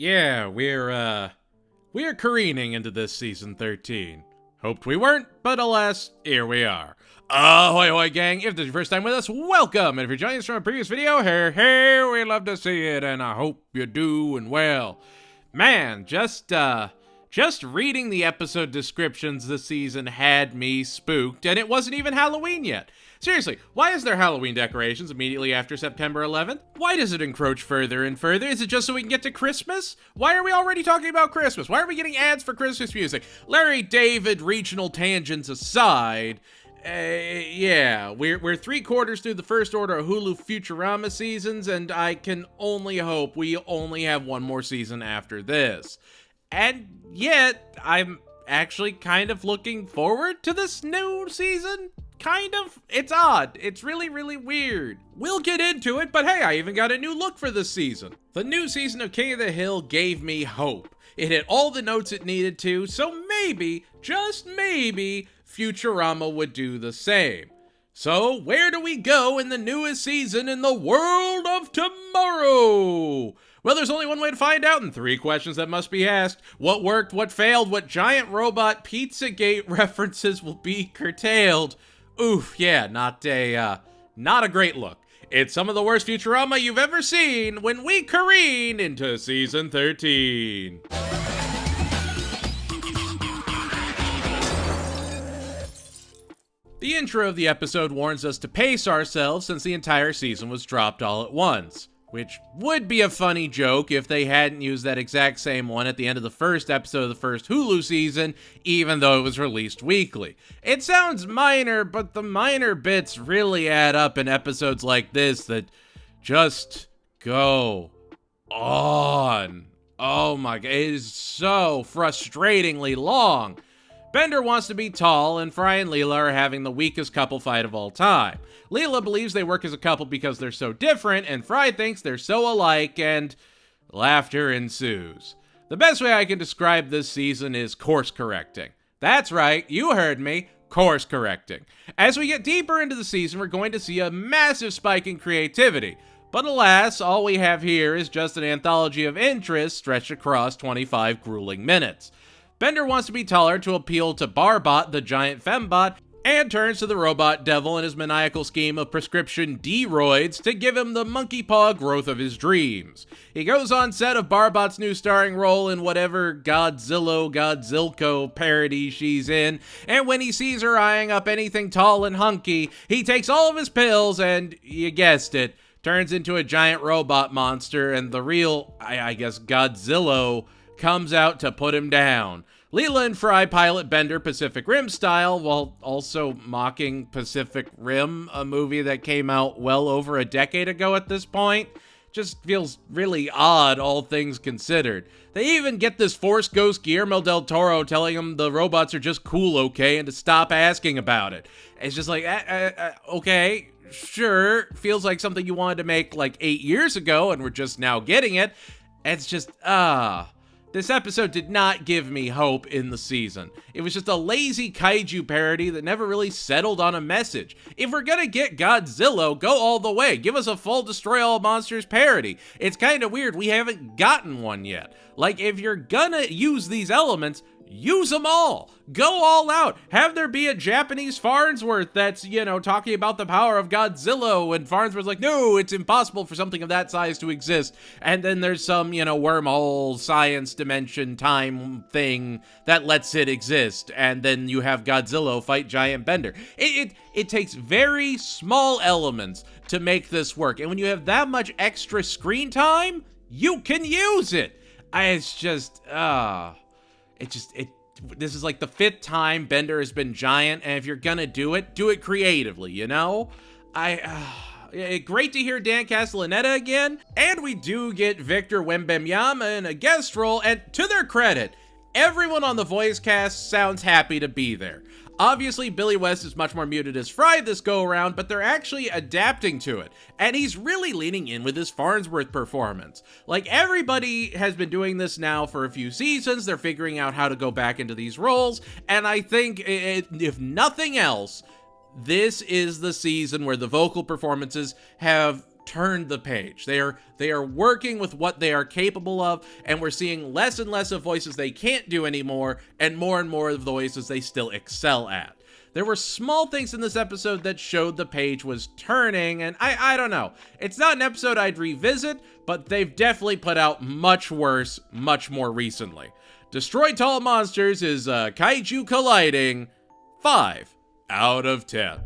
Yeah, we're careening into this season 13. Hoped we weren't, but alas, here we are. Ahoyhoy gang, if this is your first time with us, welcome! And if you're joining us from a previous video, hey, we love to see it, and I hope you're doing well. Man, just reading the episode descriptions this season had me spooked, and it wasn't even Halloween yet. Seriously, why is there Halloween decorations immediately after September 11th? Why does it encroach further and further? Is it just so we can get to Christmas? Why are we already talking about Christmas? Why are we getting ads for Christmas music? Larry David regional tangents aside, yeah, we're 3/4 through the first order of Hulu Futurama seasons, and I can only hope we only have one more season after this. And yet, I'm actually kind of looking forward to this new season. Kind of. It's odd. It's really, really weird. We'll get into it, but hey, I even got a new look for this season. The new season of King of the Hill gave me hope. It hit all the notes it needed to, so maybe, just maybe, Futurama would do the same. So, where do we go in the newest season in the world of tomorrow? Well, there's only one way to find out, and 3 questions that must be asked. What worked, what failed, what Giant Robot Pizzagate references will be curtailed? Oof, yeah, not a great look. It's some of the worst Futurama you've ever seen when we careen into season 13. The intro of the episode warns us to pace ourselves since the entire season was dropped all at once, which would be a funny joke if they hadn't used that exact same one at the end of the first episode of the first Hulu season, even though it was released weekly. It sounds minor, but the minor bits really add up in episodes like this that just go on. Oh my god, it is so frustratingly long. Bender wants to be tall, and Fry and Leela are having the weakest couple fight of all time. Leela believes they work as a couple because they're so different, and Fry thinks they're so alike, and laughter ensues. The best way I can describe this season is course correcting. That's right, you heard me, course correcting. As we get deeper into the season, we're going to see a massive spike in creativity. But alas, all we have here is just an anthology of interest stretched across 25 grueling minutes. Bender wants to be taller to appeal to Barbot, the giant fembot, and turns to the robot devil and his maniacal scheme of prescription D-roids to give him the monkey paw growth of his dreams. He goes on set of Barbot's new starring role in whatever Godzilko parody she's in, and when he sees her eyeing up anything tall and hunky, he takes all of his pills and, you guessed it, turns into a giant robot monster, and the real, I guess, Godzilla comes out to put him down. Leela and Fry pilot Bender Pacific Rim style, while also mocking Pacific Rim, a movie that came out well over a decade ago at this point. Just feels really odd, all things considered. They even get this Force Ghost Guillermo del Toro telling them the robots are just cool, okay, and to stop asking about it. It's just like, okay, sure, feels like something you wanted to make like 8 years ago, and we're just now getting it. It's just, This episode did not give me hope in the season. It was just a lazy kaiju parody that never really settled on a message. If we're gonna get Godzilla, go all the way. Give us a full Destroy All Monsters parody. It's kind of weird we haven't gotten one yet. Like, if you're gonna use these elements, use them all. Go all out. Have there be a Japanese Farnsworth that's, talking about the power of Godzilla, and Farnsworth's like, no, it's impossible for something of that size to exist. And then there's some, wormhole, science, dimension, time thing that lets it exist. And then you have Godzilla fight Giant Bender. It takes very small elements to make this work. And when you have that much extra screen time, you can use it. This is like the 5th time Bender has been giant, and if you're gonna do it creatively, Great to hear Dan Castellaneta again, and we do get Victor Wembanyama in a guest role, and to their credit, everyone on the voice cast sounds happy to be there. Obviously, Billy West is much more muted as Fry this go-around, but they're actually adapting to it, and he's really leaning in with his Farnsworth performance. Like, everybody has been doing this now for a few seasons, they're figuring out how to go back into these roles, and I think, if nothing else, this is the season where the vocal performances have turned the page. They are working with what they are capable of, and we're seeing less and less of voices they can't do anymore, and more of the voices they still excel at. There were small things in this episode that showed the page was turning, and I don't know. It's not an episode I'd revisit, but they've definitely put out much worse, much more recently. Destroy Tall Monsters is Kaiju Colliding 5 out of 10.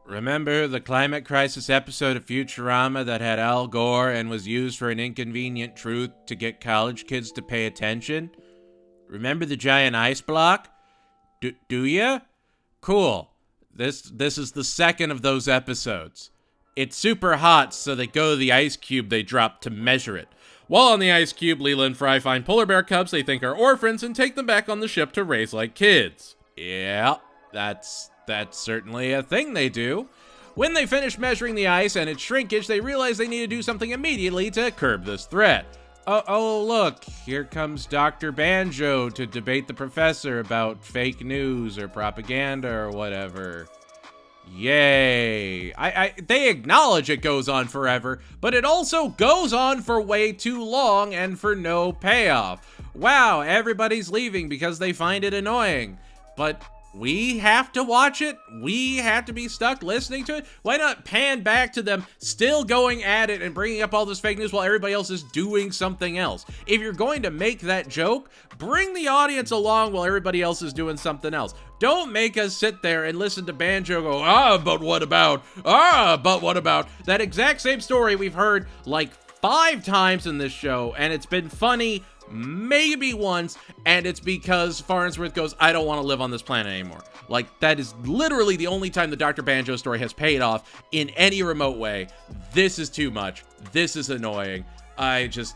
Remember the climate crisis episode of Futurama that had Al Gore and was used for an inconvenient truth to get college kids to pay attention? Remember the giant ice block? Do ya? Cool. This is the second of those episodes. It's super hot, so they go to the ice cube they dropped to measure it. While on the ice cube, Leela and Fry find polar bear cubs they think are orphans and take them back on the ship to raise like kids. Yeah, that's certainly a thing they do. When they finish measuring the ice and its shrinkage, they realize they need to do something immediately to curb this threat. Oh, look, here comes Dr. Banjo to debate the professor about fake news or propaganda or whatever. Yay. They acknowledge it goes on forever, but it also goes on for way too long and for no payoff. Wow, everybody's leaving because they find it annoying. But we have to watch it? We have to be stuck listening to it? Why not pan back to them still going at it and bringing up all this fake news while everybody else is doing something else? If you're going to make that joke, bring the audience along while everybody else is doing something else. Don't make us sit there and listen to Banjo go, but what about? But what about? That exact same story we've heard like 5 times in this show, and it's been funny maybe once, and it's because Farnsworth goes, I don't want to live on this planet anymore. Like, that is literally the only time the Dr. Banjo story has paid off in any remote way. This is too much. This is annoying. There's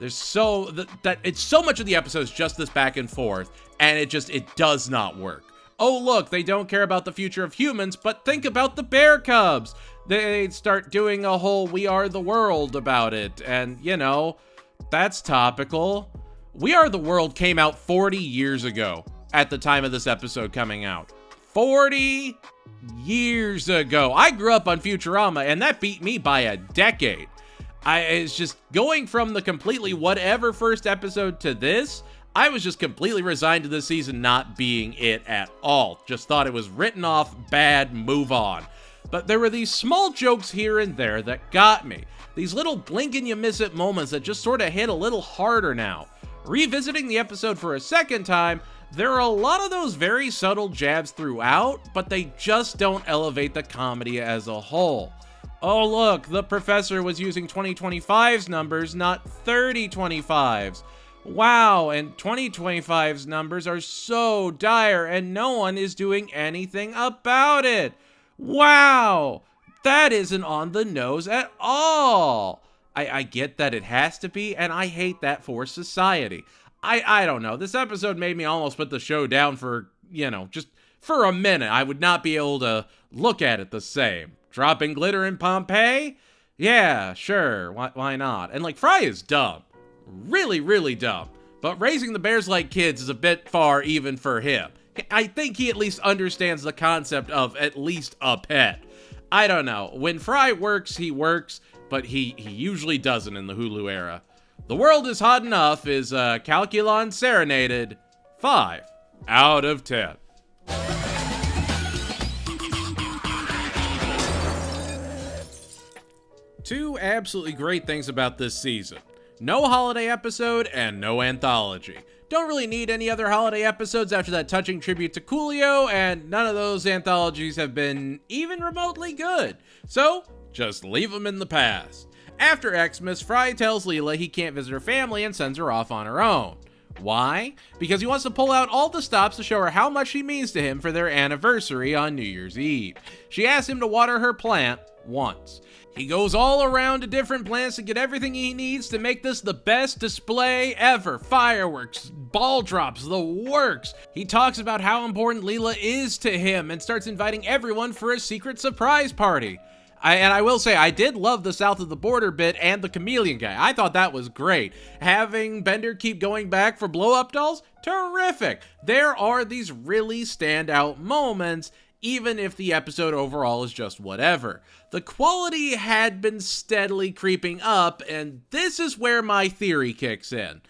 so it's so much of the episodes just this back and forth, and it does not work. Oh, look, they don't care about the future of humans, but think about the bear cubs. They start doing a whole We Are the World about it, and, that's topical. We Are the World came out 40 years ago at the time of this episode coming out. 40 years ago. I grew up on Futurama, and that beat me by a decade. It's just going from the completely whatever first episode to this, I was just completely resigned to this season not being it at all. Just thought it was written off, bad, move on. But there were these small jokes here and there that got me. These little blink and you miss it moments that just sort of hit a little harder now. Revisiting the episode for a second time, there are a lot of those very subtle jabs throughout, but they just don't elevate the comedy as a whole. Oh look, the professor was using 2025's numbers, not 3025's. Wow, and 2025's numbers are so dire and no one is doing anything about it. Wow, that isn't on the nose at all. I get that it has to be, and I hate that for society. I don't know. This episode made me almost put the show down for, just for a minute. I would not be able to look at it the same. Dropping glitter in Pompeii? Yeah, sure. Why not? And Fry is dumb. Really, really dumb. But raising the bears like kids is a bit far even for him. I think he at least understands the concept of at least a pet. I don't know. When Fry works, he works, but he usually doesn't in the Hulu era. The World is Hot Enough is Calculon Serenaded 5 out of 10. Two absolutely great things about this season. No holiday episode and no anthology. Don't really need any other holiday episodes after that touching tribute to Coolio, and none of those anthologies have been even remotely good. So, just leave them in the past. After Xmas, Fry tells Leela he can't visit her family and sends her off on her own. Why? Because he wants to pull out all the stops to show her how much she means to him for their anniversary on New Year's Eve. She asks him to water her plant once. He goes all around to different plants to get everything he needs to make this the best display ever. Fireworks, ball drops, the works. He talks about how important Leela is to him and starts inviting everyone for a secret surprise party. And I will say, I did love the south of the border bit and the chameleon guy. I thought that was great. Having Bender keep going back for blow-up dolls, terrific. There are these really standout moments, even if the episode overall is just whatever. The quality had been steadily creeping up, and this is where my theory kicks in.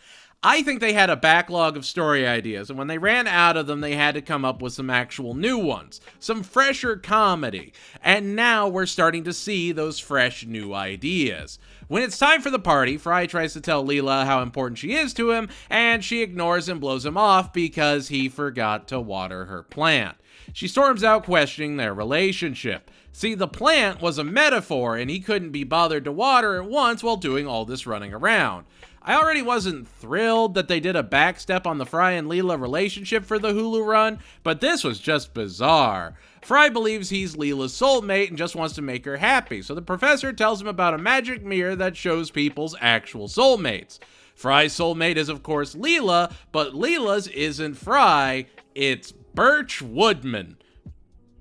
I think they had a backlog of story ideas, and when they ran out of them, they had to come up with some actual new ones, some fresher comedy, and now we're starting to see those fresh new ideas. When it's time for the party, Fry tries to tell Leela how important she is to him, and she ignores and blows him off because he forgot to water her plant. She storms out questioning their relationship. See, the plant was a metaphor, and he couldn't be bothered to water it once while doing all this running around. I already wasn't thrilled that they did a backstep on the Fry and Leela relationship for the Hulu run, but this was just bizarre. Fry believes he's Leela's soulmate and just wants to make her happy, so the professor tells him about a magic mirror that shows people's actual soulmates. Fry's soulmate is of course Leela, but Leela's isn't Fry, it's Birch Woodman.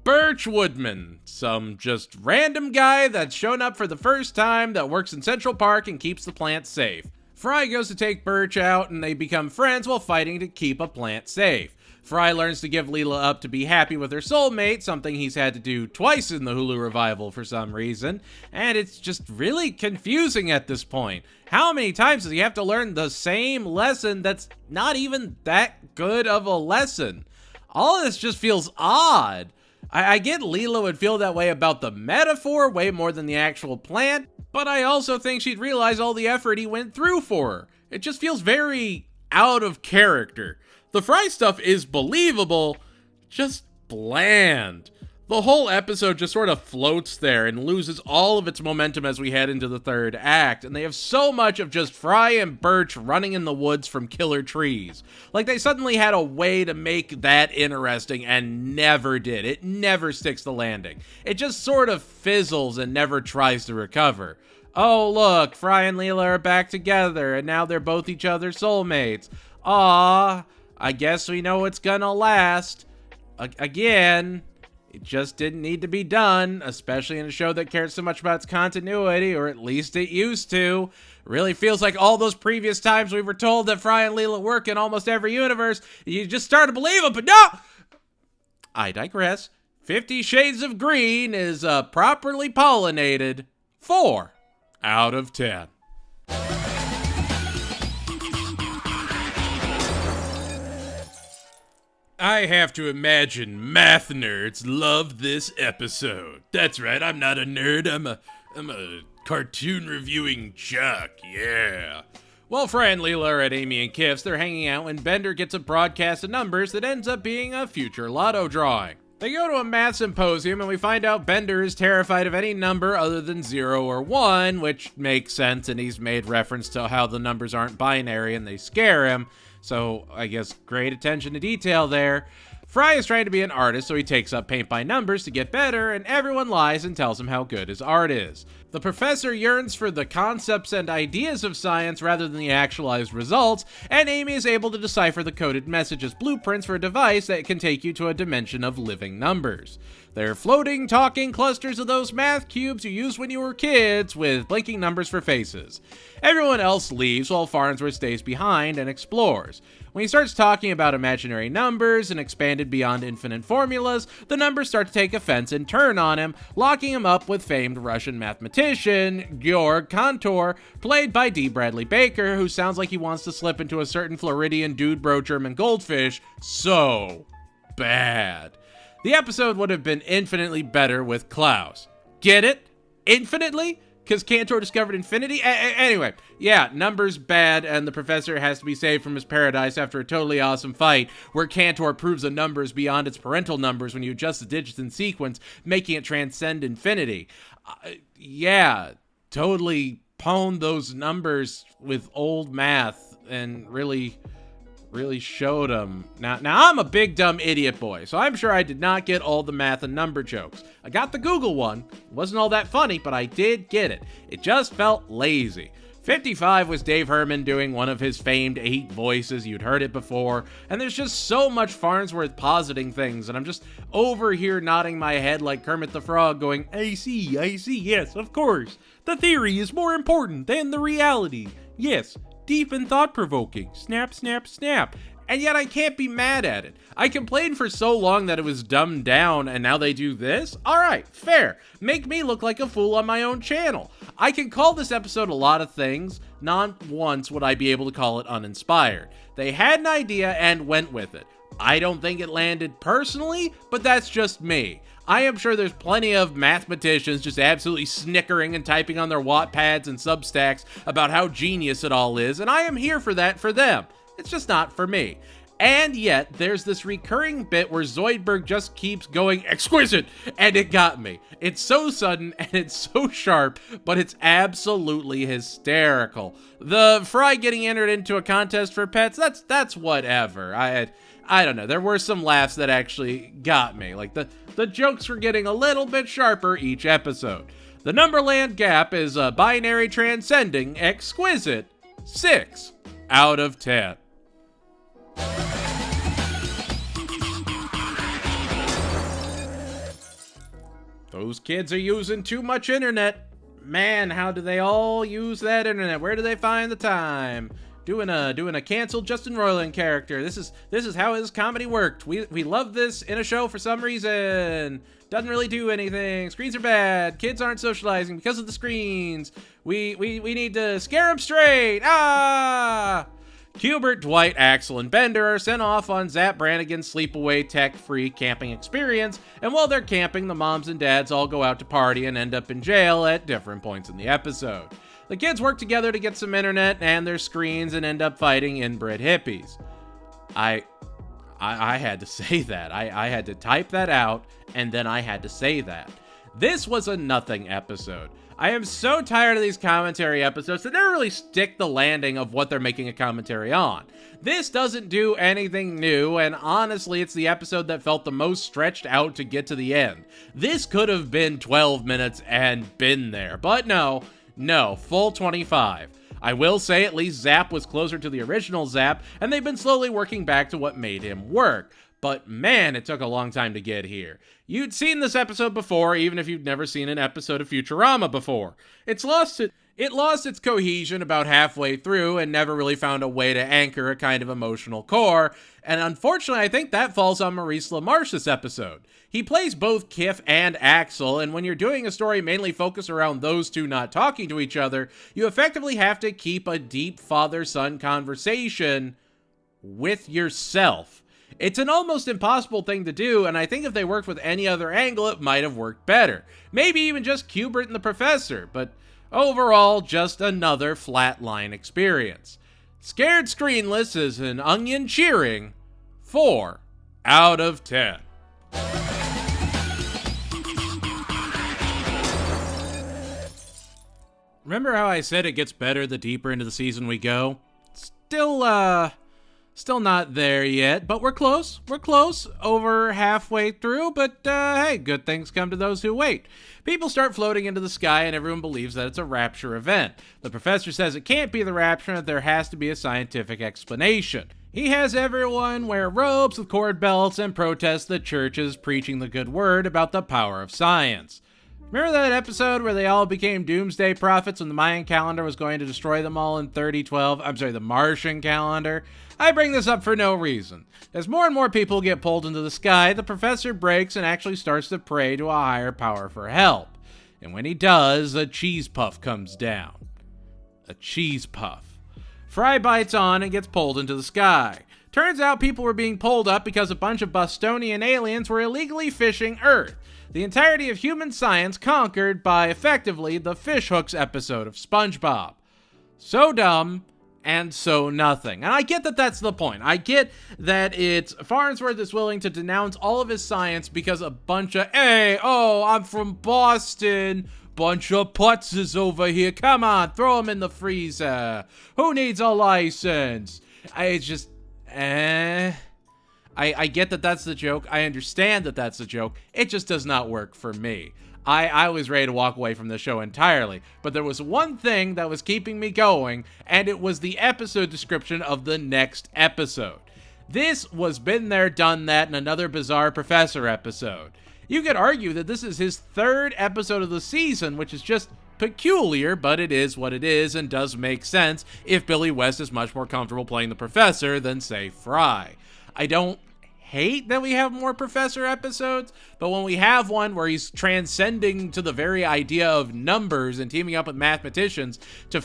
Birch Woodman, some just random guy that's shown up for the first time that works in Central Park and keeps the plant safe. Fry goes to take Birch out and they become friends while fighting to keep a plant safe. Fry learns to give Leela up to be happy with her soulmate, something he's had to do twice in the Hulu revival for some reason, and it's just really confusing at this point. How many times does he have to learn the same lesson that's not even that good of a lesson? All of this just feels odd. I get Leela would feel that way about the metaphor way more than the actual plant, but I also think she'd realize all the effort he went through for her. It just feels very out of character. The Fry stuff is believable, just bland. The whole episode just sort of floats there and loses all of its momentum as we head into the third act, and they have so much of just Fry and Birch running in the woods from killer trees. Like they suddenly had a way to make that interesting and never did. It never sticks the landing. It just sort of fizzles and never tries to recover. Oh look, Fry and Leela are back together, and now they're both each other's soulmates. Aww, I guess we know it's gonna last. Again. It just didn't need to be done, especially in a show that cares so much about its continuity, or at least it used to. Really feels like all those previous times we were told that Fry and Leela work in almost every universe, you just started to believe it, but no! I digress. 50 Shades of Green is properly pollinated 4 out of 10. I have to imagine math nerds love this episode. That's right, I'm not a nerd, I'm a cartoon reviewing jock, yeah. While Fry and Leela are at Amy and Kiff's, they're hanging out when Bender gets a broadcast of numbers that ends up being a future lotto drawing. They go to a math symposium and we find out Bender is terrified of any number other than 0 or 1, which makes sense, and he's made reference to how the numbers aren't binary and they scare him. So, I guess great attention to detail there. Fry is trying to be an artist, so he takes up paint by numbers to get better, and everyone lies and tells him how good his art is. The professor yearns for the concepts and ideas of science rather than the actualized results, and Amy is able to decipher the coded message as blueprints for a device that can take you to a dimension of living numbers. They're floating, talking clusters of those math cubes you used when you were kids, with blinking numbers for faces. Everyone else leaves while Farnsworth stays behind and explores. When he starts talking about imaginary numbers and expanded beyond infinite formulas, the numbers start to take offense and turn on him, locking him up with famed Russian mathematician Georg Cantor, played by D. Bradley Baker, who sounds like he wants to slip into a certain Floridian dude bro German goldfish so bad. The episode would have been infinitely better with Klaus. Get it? Infinitely? Because Cantor discovered infinity? Anyway, yeah, numbers bad, and the professor has to be saved from his paradise after a totally awesome fight, where Cantor proves a number is beyond its parental numbers when you adjust the digits in sequence, making it transcend infinity. Yeah, totally pwned those numbers with old math, and really showed them. Now I'm a big dumb idiot boy, so I'm sure I did not get all the math and number jokes. I got the Google one. It wasn't all that funny, but I did get it. It just felt lazy. 55 was Dave Herman doing one of his famed 8 voices. You'd heard it before, and there's just so much Farnsworth positing things, and I'm just over here nodding my head like Kermit the Frog going, I see, yes, of course. The theory is more important than the reality. Yes, deep and thought-provoking. Snap, snap, snap. And yet I can't be mad at it. I complained for so long that it was dumbed down, and now they do this? Alright, fair. Make me look like a fool on my own channel. I can call this episode a lot of things. Not once would I be able to call it uninspired. They had an idea and went with it. I don't think it landed personally, but that's just me. I am sure there's plenty of mathematicians just absolutely snickering and typing on their Wattpads and Substacks about how genius it all is, and I am here for that for them. It's just not for me. And yet, there's this recurring bit where Zoidberg just keeps going exquisite, and it got me. It's so sudden, and it's so sharp, but it's absolutely hysterical. The Fry getting entered into a contest for pets, that's whatever. I don't know, there were some laughs that actually got me. Like, the jokes were getting a little bit sharper each episode. The Numberland Gap is a binary transcending exquisite 6 out of 10. Those kids are using too much internet. Man, how do they all use that internet? Where do they find the time? Doing a canceled Justin Roiland character. This is how his comedy worked. We love this in a show for some reason. Doesn't really do anything. Screens are bad. Kids aren't socializing because of the screens. We need to scare them straight. Ah! Hubert, Dwight, Axel, and Bender are sent off on Zap Brannigan's sleepaway tech-free camping experience, and while they're camping, the moms and dads all go out to party and end up in jail at different points in the episode. The kids work together to get some internet and their screens and end up fighting inbred hippies. I had to say that. I had to type that out, and then I had to say that. This was a nothing episode. I am so tired of these commentary episodes that never really stick the landing of what they're making a commentary on. This doesn't do anything new, and honestly, it's the episode that felt the most stretched out to get to the end. This could have been 12 minutes and been there, but no, full 25. I will say at least Zap was closer to the original Zap, and they've been slowly working back to what made him work. But man, it took a long time to get here. You'd seen this episode before, even if you'd never seen an episode of Futurama before. It lost its cohesion about halfway through and never really found a way to anchor a kind of emotional core, and unfortunately I think that falls on Maurice LaMarche this episode. He plays both Kif and Axel, and when you're doing a story mainly focused around those two not talking to each other, you effectively have to keep a deep father-son conversation with yourself. It's an almost impossible thing to do, and I think if they worked with any other angle, it might have worked better. Maybe even just Hubert and the Professor, but overall, just another flatline experience. Scared Screenless is an onion cheering 4 out of 10. Remember how I said it gets better the deeper into the season we go? Still not there yet, but we're close. We're close, over halfway through, but hey, good things come to those who wait. People start floating into the sky and everyone believes that it's a rapture event. The professor says it can't be the rapture and that there has to be a scientific explanation. He has everyone wear robes with cord belts and protest the churches preaching the good word about the power of science. Remember that episode where they all became doomsday prophets when the Mayan calendar was going to destroy them all in 3012? I'm sorry, the Martian calendar? I bring this up for no reason. As more and more people get pulled into the sky, the professor breaks and actually starts to pray to a higher power for help. And when he does, a cheese puff comes down. A cheese puff. Fry bites on and gets pulled into the sky. Turns out people were being pulled up because a bunch of Bostonian aliens were illegally fishing Earth. The entirety of human science conquered by, effectively, the fishhooks episode of SpongeBob. So dumb, and so nothing. And I get that that's the point. I get that Farnsworth is willing to denounce all of his science because a bunch of, I'm from Boston, bunch of putzes over here, come on, throw them in the freezer. Who needs a license? I get that that's the joke. I understand that that's the joke. It just does not work for me. I was ready to walk away from the show entirely. But there was one thing that was keeping me going, and it was the episode description of the next episode. This was been there, done that in another Bizarre Professor episode. You could argue that this is his third episode of the season, which is just peculiar, but it is what it is and does make sense if Billy West is much more comfortable playing the professor than, say, Fry. I don't hate that we have more professor episodes, but when we have one where he's transcending to the very idea of numbers and teaming up with mathematicians to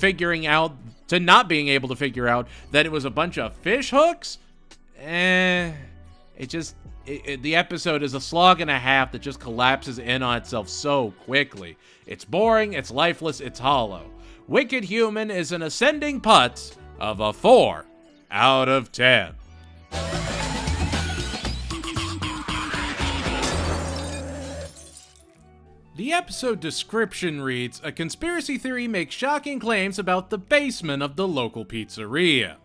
not being able to figure out that it was a bunch of fish hooks, the episode is a slog and a half that just collapses in on itself so quickly. It's boring, it's lifeless, it's hollow. Wicked Human is an ascending putz of a 4 out of 10. The episode description reads, "A conspiracy theory makes shocking claims about the basement of the local pizzeria."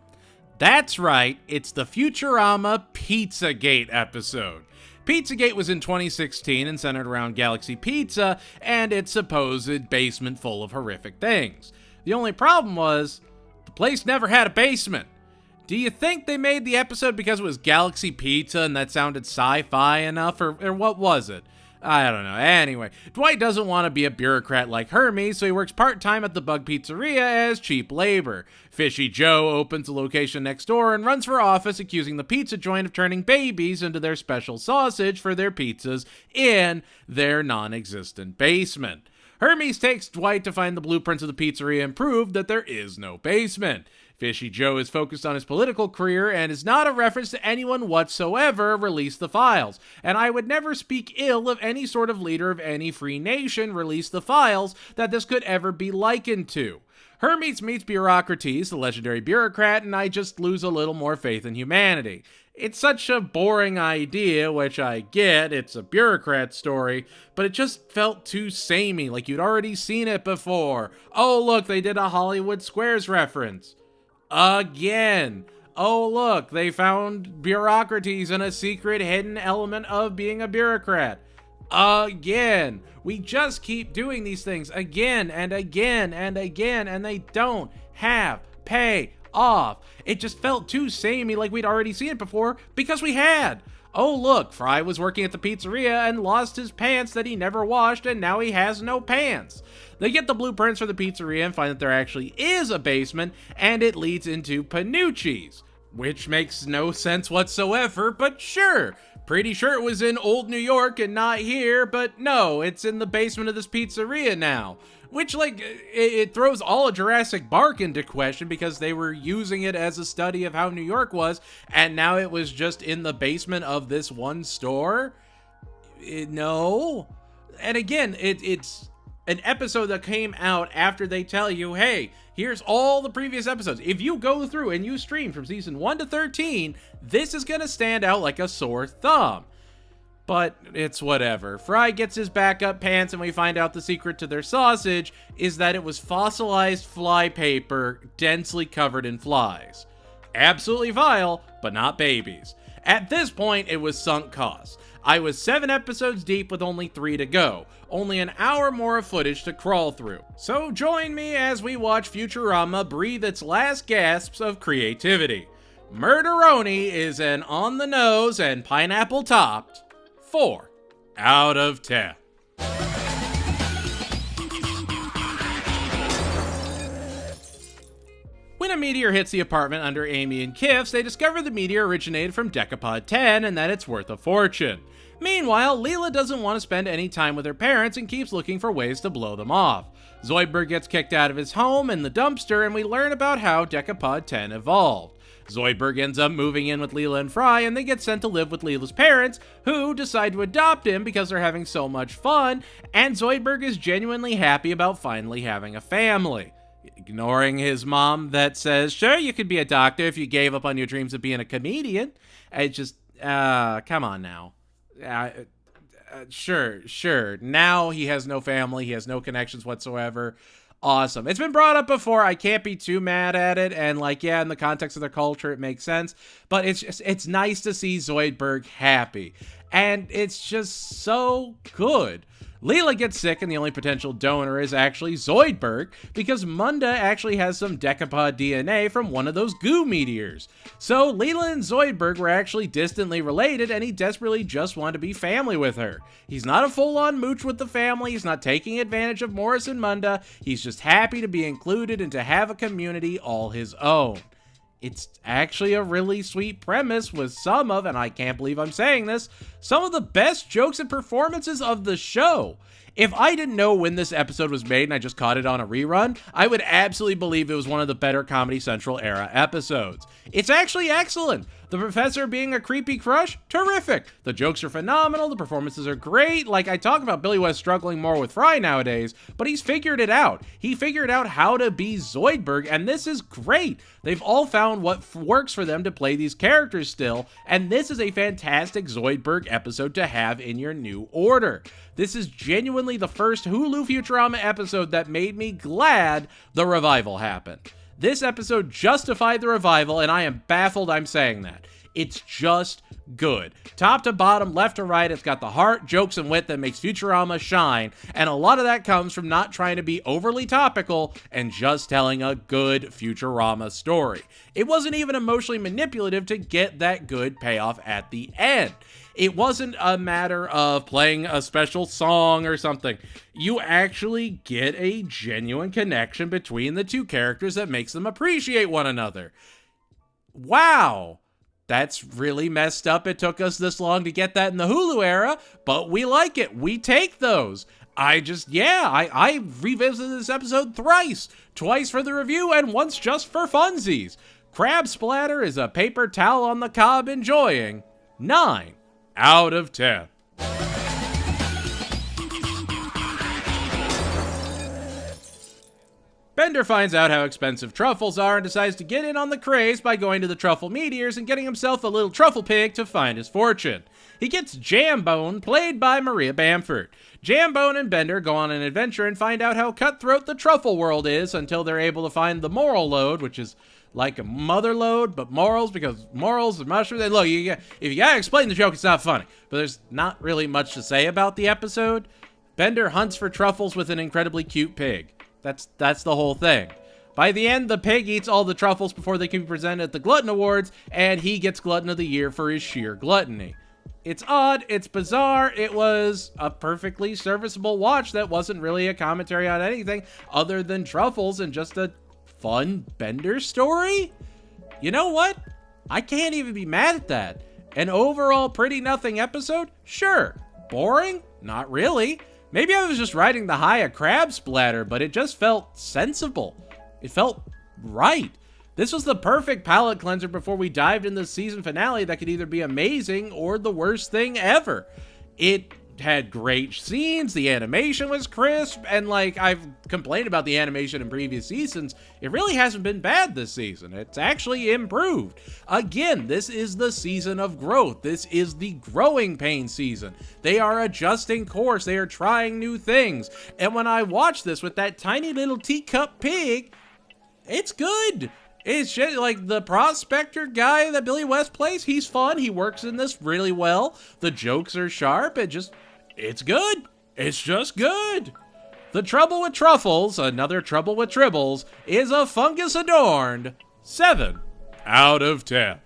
That's right, it's the Futurama Pizzagate episode. Pizzagate was in 2016 and centered around Galaxy Pizza and its supposed basement full of horrific things. The only problem was, the place never had a basement. Do you think they made the episode because it was Galaxy Pizza and that sounded sci-fi enough, or what was it? I don't know. Anyway, Dwight doesn't want to be a bureaucrat like Hermes, so he works part-time at the Bug Pizzeria as cheap labor. Fishy Joe opens a location next door and runs for office, accusing the pizza joint of turning babies into their special sausage for their pizzas in their non-existent basement. Hermes takes Dwight to find the blueprints of the pizzeria and prove that there is no basement. Fishy Joe is focused on his political career and is not a reference to anyone whatsoever. Release the files. And I would never speak ill of any sort of leader of any free nation. Release the files that this could ever be likened to. Hermes meets Bureaucrates, the legendary bureaucrat, and I just lose a little more faith in humanity. It's such a boring idea, which I get, it's a bureaucrat story, but it just felt too samey, like you'd already seen it before. Oh look, they did a Hollywood Squares reference. Again. Oh look, they found Bureaucrates in a secret hidden element of being a bureaucrat. Again. We just keep doing these things again and again and again, and they don't have pay off. It just felt too samey, like we'd already seen it before, because we had. Oh look, Fry was working at the pizzeria and lost his pants that he never washed, and now he has no pants. They get the blueprints for the pizzeria and find that there actually is a basement, and it leads into Panucci's, which makes no sense whatsoever, but sure. Pretty sure it was in old New York and not here, but no, it's in the basement of this pizzeria now. Which, like, it throws all of Jurassic Park into question because they were using it as a study of how New York was, and now it was just in the basement of this one store? No. And again, it's an episode that came out after they tell you, hey, here's all the previous episodes. If you go through and you stream from season 1 to 13, this is going to stand out like a sore thumb. But it's whatever. Fry gets his backup pants and we find out the secret to their sausage is that it was fossilized fly paper densely covered in flies. Absolutely vile, but not babies. At this point, it was sunk cost. I was 7 episodes deep with only 3 to go. Only an hour more of footage to crawl through. So join me as we watch Futurama breathe its last gasps of creativity. Murderoni is an on-the-nose and pineapple-topped 4 out of 10. When a meteor hits the apartment under Amy and Kiff's, they discover the meteor originated from Decapod 10 and that it's worth a fortune. Meanwhile, Leela doesn't want to spend any time with her parents and keeps looking for ways to blow them off. Zoidberg gets kicked out of his home in the dumpster and we learn about how Decapod 10 evolved. Zoidberg ends up moving in with Leela and Fry and they get sent to live with Leela's parents, who decide to adopt him because they're having so much fun, and Zoidberg is genuinely happy about finally having a family. Ignoring his mom that says, sure, you could be a doctor if you gave up on your dreams of being a comedian. It's just, come on now. Sure. Now he has no family, he has no connections whatsoever. Awesome. It's been brought up before. I can't be too mad at it. And like, yeah, in the context of their culture, it makes sense. But it's nice to see Zoidberg happy. and it's just so good. Leela gets sick, and the only potential donor is actually Zoidberg, because Munda actually has some decapod DNA from one of those goo meteors. So Leela and Zoidberg were actually distantly related, and he desperately just wanted to be family with her. He's not a full-on mooch with the family, he's not taking advantage of Morris and Munda, he's just happy to be included and to have a community all his own. It's actually a really sweet premise with some of, and I can't believe I'm saying this, some of the best jokes and performances of the show. If I didn't know when this episode was made and I just caught it on a rerun, I would absolutely believe it was one of the better Comedy Central era episodes. It's actually excellent. The professor being a creepy crush, terrific. The jokes are phenomenal, the performances are great. Like, I talk about Billy West struggling more with Fry nowadays, but he's figured it out. He figured out how to be Zoidberg, and this is great. They've all found what works for them to play these characters still, and this is a fantastic Zoidberg episode to have in your new order. This is genuinely the first Hulu Futurama episode that made me glad the revival happened. This episode justified the revival, and I am baffled I'm saying that. It's just good. Top to bottom, left to right, it's got the heart, jokes, and wit that makes Futurama shine, and a lot of that comes from not trying to be overly topical and just telling a good Futurama story. It wasn't even emotionally manipulative to get that good payoff at the end. It wasn't a matter of playing a special song or something. You actually get a genuine connection between the two characters that makes them appreciate one another. Wow. That's really messed up. It took us this long to get that in the Hulu era, but we like it. We take those. I revisited this episode thrice. Twice for the review and once just for funsies. Crab Splatter is a paper towel on the cob enjoying 9 out of 10. Bender finds out how expensive truffles are and decides to get in on the craze by going to the truffle meteors and getting himself a little truffle pig to find his fortune. He gets Jambone, played by Maria Bamford. Jambone and Bender go on an adventure and find out how cutthroat the truffle world is until they're able to find the moral lode, which is like a mother lode, but morals, because morals and mushrooms. And look, if you gotta explain the joke, it's not funny. But there's not really much to say about the episode. Bender hunts for truffles with an incredibly cute pig. That's the whole thing. By the end, the pig eats all the truffles before they can be presented at the Glutton Awards, and he gets Glutton of the Year for his sheer gluttony. It's odd, it's bizarre, it was a perfectly serviceable watch that wasn't really a commentary on anything other than truffles and just a fun Bender story? You know what? I can't even be mad at that. An overall pretty nothing episode? Sure. Boring? Not really. Maybe I was just riding the high of Crab Splatter, but it just felt sensible. It felt right. This was the perfect palate cleanser before we dived into the season finale that could either be amazing or the worst thing ever. It had great scenes, the animation was crisp, and like I've complained about the animation in previous seasons, it really hasn't been bad this season. It's actually improved. Again, this is the season of growth. This is the growing pain season. They are adjusting course. They are trying new things. And when I watch this with that tiny little teacup pig, it's good. It's just like the prospector guy that Billy West plays. He's fun. He works in this really well. The jokes are sharp. It's good. It's just good. The Trouble with Truffles, another Trouble with Tribbles, is a fungus-adorned 7 out of 10.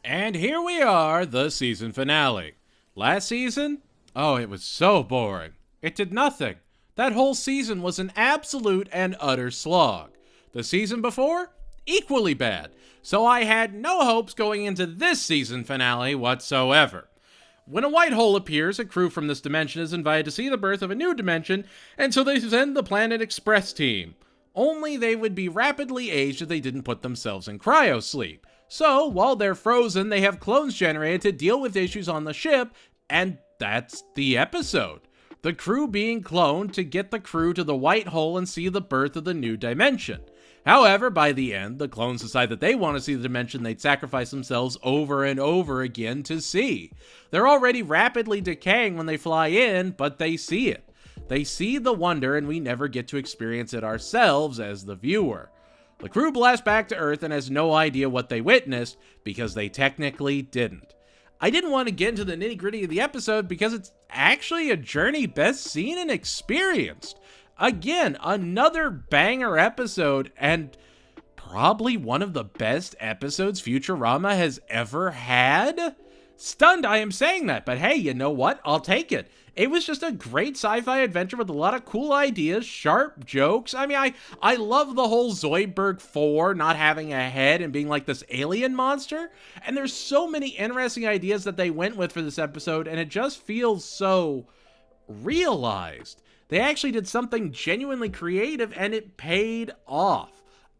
And here we are, the season finale. Last season? Oh, it was so boring. It did nothing. That whole season was an absolute and utter slog. The season before? Equally bad. So I had no hopes going into this season finale whatsoever. When a white hole appears, a crew from this dimension is invited to see the birth of a new dimension, and so they send the Planet Express team. Only they would be rapidly aged if they didn't put themselves in cryosleep. So, while they're frozen, they have clones generated to deal with issues on the ship, and that's the episode. The crew being cloned to get the crew to the white hole and see the birth of the new dimension. However, by the end, the clones decide that they want to see the dimension they'd sacrifice themselves over and over again to see. They're already rapidly decaying when they fly in, but they see it. They see the wonder, and we never get to experience it ourselves as the viewer. The crew blasts back to Earth and has no idea what they witnessed because they technically didn't. I didn't want to get into the nitty-gritty of the episode because it's actually a journey best seen and experienced. Again, another banger episode, and probably one of the best episodes Futurama has ever had. Stunned I am saying that, but hey, you know what? I'll take it. It was just a great sci-fi adventure with a lot of cool ideas, sharp jokes. I mean, I love the whole Zoidberg 4 not having a head and being like this alien monster. And there's so many interesting ideas that they went with for this episode, and it just feels so realized. They actually did something genuinely creative, and it paid off.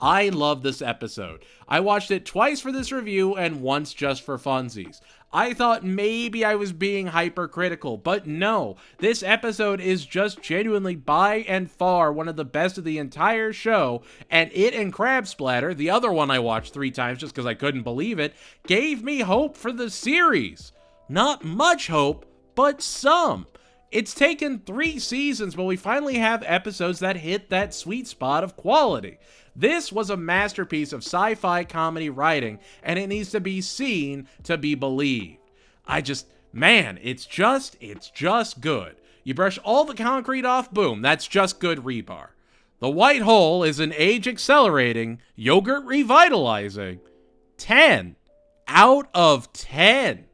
I love this episode. I watched it twice for this review and once just for funsies. I thought maybe I was being hypercritical, but no. This episode is just genuinely by and far one of the best of the entire show, and it and Crab Splatter, the other one I watched 3 times just because I couldn't believe it, gave me hope for the series. Not much hope, but some. It's taken 3 seasons, but we finally have episodes that hit that sweet spot of quality. This was a masterpiece of sci-fi comedy writing, and it needs to be seen to be believed. It's just good. You brush all the concrete off, boom, that's just good rebar. The White Hole is an age-accelerating, yogurt revitalizing 10 out of 10.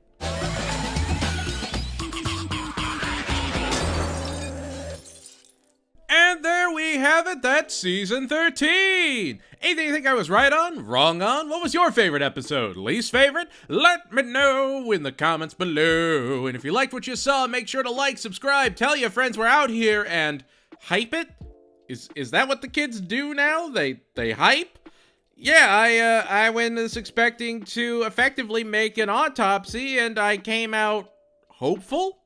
And there we have it, that's season 13! Anything you think I was right on, wrong on? What was your favorite episode? Least favorite? Let me know in the comments below. And if you liked what you saw, make sure to like, subscribe, tell your friends we're out here, and hype it? Is that what the kids do now? They hype? Yeah, I went into this expecting to effectively make an autopsy, and I came out hopeful?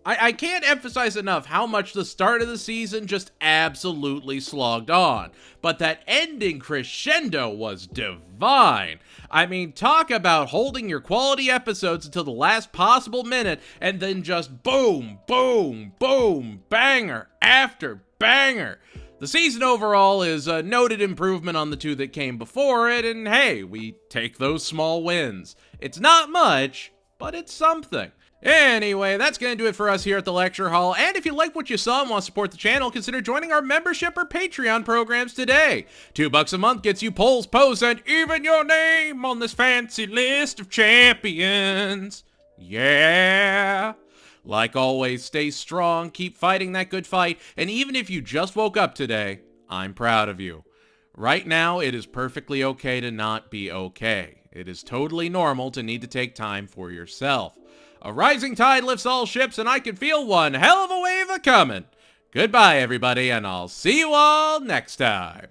I can't emphasize enough how much the start of the season just absolutely slogged on, but that ending crescendo was divine. I mean, talk about holding your quality episodes until the last possible minute and then just boom, boom, boom, banger after banger. The season overall is a noted improvement on the 2 that came before it, and hey, we take those small wins. It's not much, but it's something. Anyway, that's going to do it for us here at the Lecture Hall, and if you like what you saw and want to support the channel, consider joining our membership or Patreon programs today. $2 a month gets you polls, posts, and even your name on this fancy list of champions. Yeah! Like always, stay strong, keep fighting that good fight, and even if you just woke up today, I'm proud of you. Right now, it is perfectly okay to not be okay. It is totally normal to need to take time for yourself. A rising tide lifts all ships, and I can feel one hell of a wave a-coming. Goodbye, everybody, and I'll see you all next time.